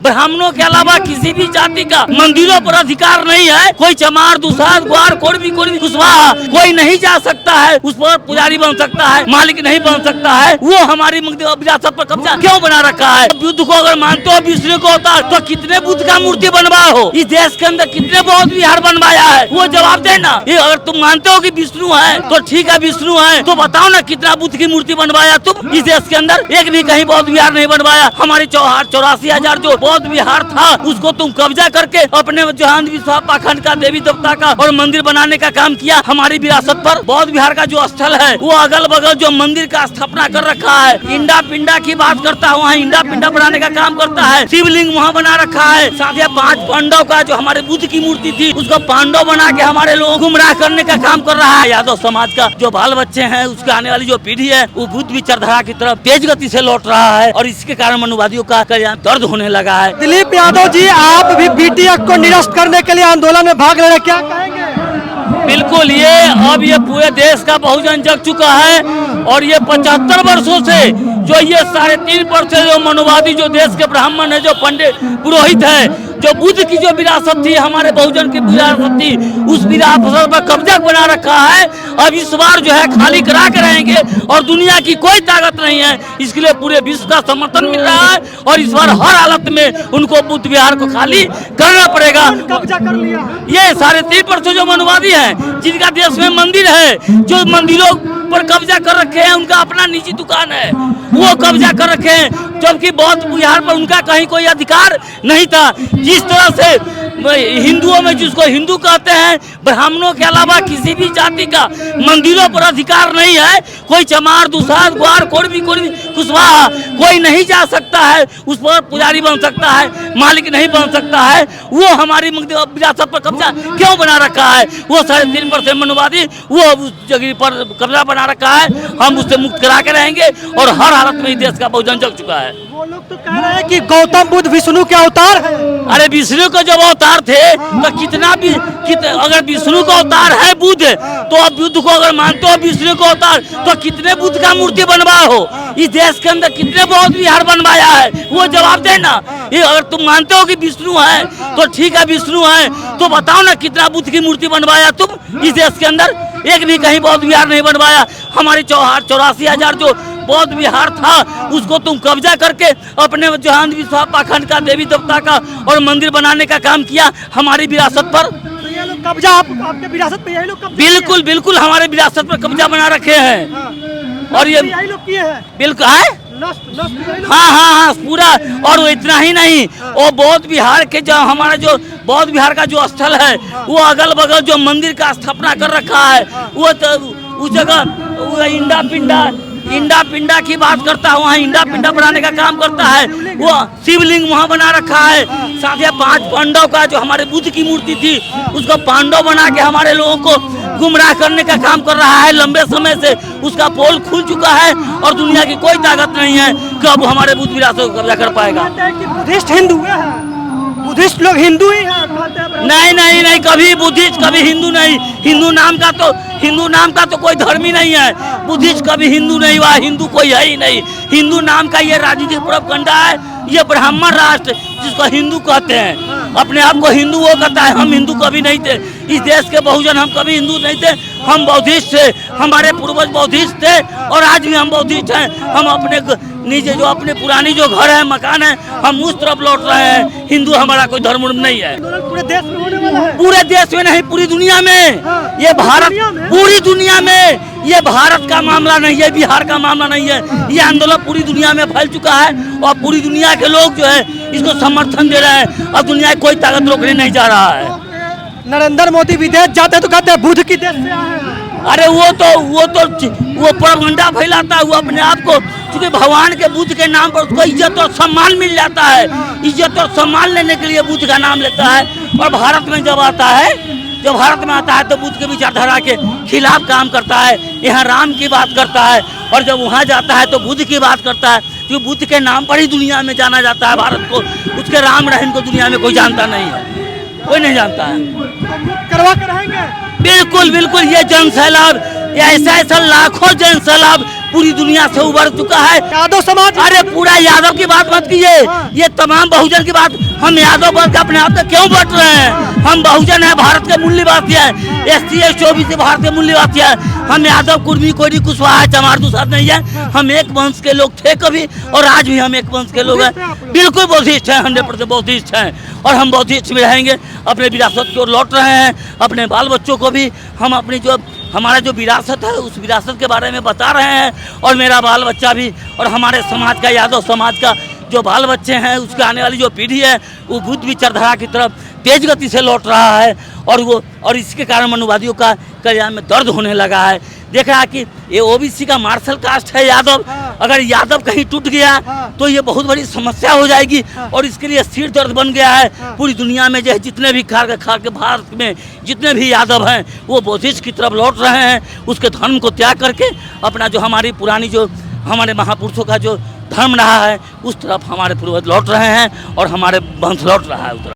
ब्राह्मणों के अलावा किसी भी जाति का मंदिरों पर अधिकार नहीं है। कोई चमार, दुसाध, ग्वार, कोई कुशवाहा कोई नहीं जा सकता है, उस पर पुजारी बन सकता है, मालिक नहीं बन सकता है। वो हमारी विरासत पर कब्जा क्यों बना रखा है? बुद्ध को अगर मानते हो विष्णु को अवतार, तो कितने बुद्ध का मूर्ति बनवाए हो? इस देश के अंदर कितने बौद्ध विहार बनवाया है? वो जवाब देना। ये अगर तुम मानते हो कि विष्णु है तो ठीक है, विष्णु है तो बताओ ना कितना बुद्ध की मूर्ति बनवाया तुम? इस देश के अंदर एक भी कहीं बौद्ध विहार नहीं बनवाया। हमारे 84,000 जो बौद्ध विहार था उसको तुम कब्जा करके अपने जहां विश्वास पाखंड का, देवी देवता का और मंदिर बनाने का काम किया। हमारी विरासत पर बौद्ध विहार का जो स्थल है वो अगल बगल जो मंदिर का स्थापना कर रखा है, इंडा पिंडा की बात करता है, वहाँ इंडा पिंडा बनाने का काम करता है। शिवलिंग वहाँ बना रखा है। साथ ही 5 पांडव का जो हमारे बुद्ध की मूर्ति थी उसको पांडव बना के हमारे लोग गुमराह करने का काम कर रहा है। यादव समाज का जो बाल बच्चे हैं, उसके आने वाली जो पीढ़ी है वो बुद्ध विचारधारा की तरफ तेज गति से लौट रहा है और इसके कारण मनुवादियों का दर्द होने लगा है। दिलीप यादव जी, आप भी बीटीएस को निरस्त करने के लिए आंदोलन में भाग ले रहे, क्या कहेंगे? बिल्कुल, ये पूरे देश का बहुजन जग चुका है और ये 75 वर्षों से जो ये 3.5% जो मनुवादी जो देश के ब्राह्मण है, जो पंडित पुरोहित है, जो बुद्ध की जो विरासत थी, हमारे बहुजन की विरासत थी, उस विरासत पर कब्जा बना रखा है। अब इस बार जो है खाली करा के रहेंगे और दुनिया की कोई ताकत नहीं है, इसके लिए पूरे विश्व का समर्थन मिल रहा है और इस बार हर हालत में उनको बुद्ध विहार को खाली करना पड़ेगा। कब्जा कर लिया ये 3.5% जो मनुवादी है, जिनका देश में मंदिर है, जो मंदिरों पर कब्जा कर रखे हैं, उनका अपना निजी दुकान है, वो कब्जा कर रखे हैं, जबकि बौद्ध विहार पर उनका कहीं कोई अधिकार नहीं था। जिस तरह से हिंदुओं में जिसको हिंदू कहते हैं, ब्राह्मणों के अलावा किसी भी जाति का मंदिरों पर अधिकार नहीं है। कोई चमार, दुसाध, ग्वार, कोई कुशवाहा कोई नहीं जा सकता है, उस पर पुजारी बन सकता है, मालिक नहीं बन सकता है। वो हमारी विरासत पर कब्जा क्यों बना रखा है? वो 3.5% मनुवादी वो उस जगह पर कब्जा बना रखा है। हम उससे मुक्त करा के रहेंगे और हर हालत में देश का बहुजन जग चुका है। वो लोग तो कह रहे हैं कि गौतम बुद्ध विष्णु के अवतार है। अरे विष्णु को जब अवतार थे तो कितना भी अगर विष्णु को अवतार है बुद्ध, तो अब बुद्ध को अगर मानते हो विष्णु को अवतार, तो कितने बुद्ध का मूर्ति बनवाए हो? इस देश के अंदर कितने बौद्ध विहार बनवाया है? वो जवाब देना। ये अगर तुम मानते हो कि विष्णु है तो ठीक है, विष्णु है तो बताओ ना कितना बुद्ध की मूर्ति बनवाया तुम? इस देश के अंदर एक भी कहीं बौद्ध विहार नहीं बनवाया। हमारे 84,000 जो बौद्ध विहार था उसको तुम कब्जा करके अपने जहां विश्वास पाखंड का, देवी देवता का और मंदिर बनाने का काम किया। हमारी विरासत पर ये लोग कब्जा आपके विरासत पे यही लोग कब्जा बिल्कुल हमारे विरासत पर कब्जा बना रखे हैं और ये यही लोग किए हैं। बिल्कुल है। हाँ पूरा। और वो इतना ही नहीं, वो बौद्ध विहार के जो हमारा जो बौद्ध विहार का जो स्थल है, वो अगल बगल जो मंदिर का स्थापना कर रखा है, वो तो उस जगह इंडा पिंडा की बात करता है, वहाँ इंडा पिंडा बनाने का काम करता है। वो शिवलिंग वहाँ बना रखा है। साथ ही 5 पांडव का जो हमारे बुद्ध की मूर्ति थी उसको पांडव बना के हमारे लोगों को गुमराह करने का काम कर रहा है। लंबे समय से उसका पोल खुल चुका है और दुनिया की कोई ताकत नहीं है कि अब हमारे बुद्ध विरासत को कब्जा कर पाएगा। बुद्धिस्ट हिंदू है, बुद्धिस्ट लोग हिंदू ही हैं। नहीं, कभी बुद्धिस्ट कभी हिंदू नहीं। हिंदू नाम का तो कोई धर्म ही नहीं है। बुद्धिस्ट कभी हिंदू नहीं हुआ, हिंदू कोई है ही नहीं। हिंदू नाम का ये राजनीतिक प्रोपगंडा है। ये ब्राह्मण राष्ट्र जिसको हिंदू कहते हैं, अपने आप को हिंदू वो कहता है। हम हिंदू कभी नहीं थे। इस देश के बहुजन हम कभी हिंदू नहीं थे, हम बौद्धिस्ट थे। हमारे पूर्वज बौद्धिस्ट थे और आज भी हम बौद्धिस्ट हैं। हम अपने नीचे जो अपने पुरानी जो घर है, मकान है, हम उस तरफ लौट रहे हैं। हिंदू हमारा कोई धर्म नहीं है। पूरे देश में होने वाला है। पूरे देश में नहीं, पूरी दुनिया में। ये भारत पूरी दुनिया में, ये भारत का मामला नहीं है, बिहार का मामला नहीं है। ये आंदोलन पूरी दुनिया में फैल चुका है और पूरी दुनिया के लोग जो है इसको समर्थन दे रहे हैं और दुनिया की कोई ताकत रोकने नहीं जा रहा है। नरेंद्र मोदी विदेश जाते तो कहते हैं बुद्ध की देश से आए हैं। अरे वो प्रोपगंडा फैलाता है। वो अपने आप को, क्योंकि भगवान के बुद्ध के नाम पर उसको इज्जत और सम्मान मिल जाता है। इज्जत और सम्मान लेने के लिए बुद्ध का नाम लेता है और भारत में जब आता है तो बुद्ध के विचारधारा के खिलाफ काम करता है। यहाँ राम की बात करता है और जब वहाँ जाता है तो बुद्ध की बात करता है, क्योंकि बुद्ध के नाम पर ही दुनिया में जाना जाता है भारत को। उसके राम रहन को दुनिया में कोई जानता नहीं है, कोई नहीं जानता है। करवा के रहेंगे। बिल्कुल ये जन सैलाब, ऐसा लाखों जन सैलाब पूरी दुनिया से उभर चुका है। यादव समाज, अरे पूरा यादव की बात मत कीजिए, ये तमाम बहुजन की बात। हम यादव वर्ग अपने आप में क्यों बट रहे हैं? हम बहुजन है, भारत के मूल्यवासी है, SC ST OBC भारत के मूल्यवासी है। हम यादव, कुर्मी, कोयरी, कुशवाहा, चमार दूसरा नहीं है। हम एक वंश के लोग थे कभी, और आज भी हम एक वंश के लोग हैं। बिल्कुल बौद्धिस्ट हैं, 100% बौद्धिस्ट हैं, और हम बौद्धिस्ट में रहेंगे। अपने विरासत की ओर लौट रहे हैं। अपने बाल बच्चों को भी हम अपनी जो हमारा जो विरासत है उस विरासत के बारे में बता रहे हैं। और मेरा बाल बच्चा भी, और हमारे समाज का, यादव समाज का जो बाल बच्चे हैं, उसके आने वाली जो पीढ़ी है, वो बुद्ध विचारधारा की तरफ तेज गति से लौट रहा है। और इसके कारण मनुवादियों का कल्याण में दर्द होने लगा है। देख रहा है कि ये OBC का मार्शल कास्ट है यादव। अगर यादव कहीं टूट गया तो ये बहुत बड़ी समस्या हो जाएगी, और इसके लिए सिर दर्द बन गया है। पूरी दुनिया में जो है जितने भी खा के भारत में जितने भी यादव हैं वो बौद्धिस्ट की तरफ लौट रहे हैं। उसके धर्म को त्याग करके अपना जो हमारी पुरानी जो हमारे महापुरुषों का जो धर्म रहा है उस तरफ हमारे पूर्वज लौट रहे हैं, और हमारे वंश लौट रहा है उस तरफ।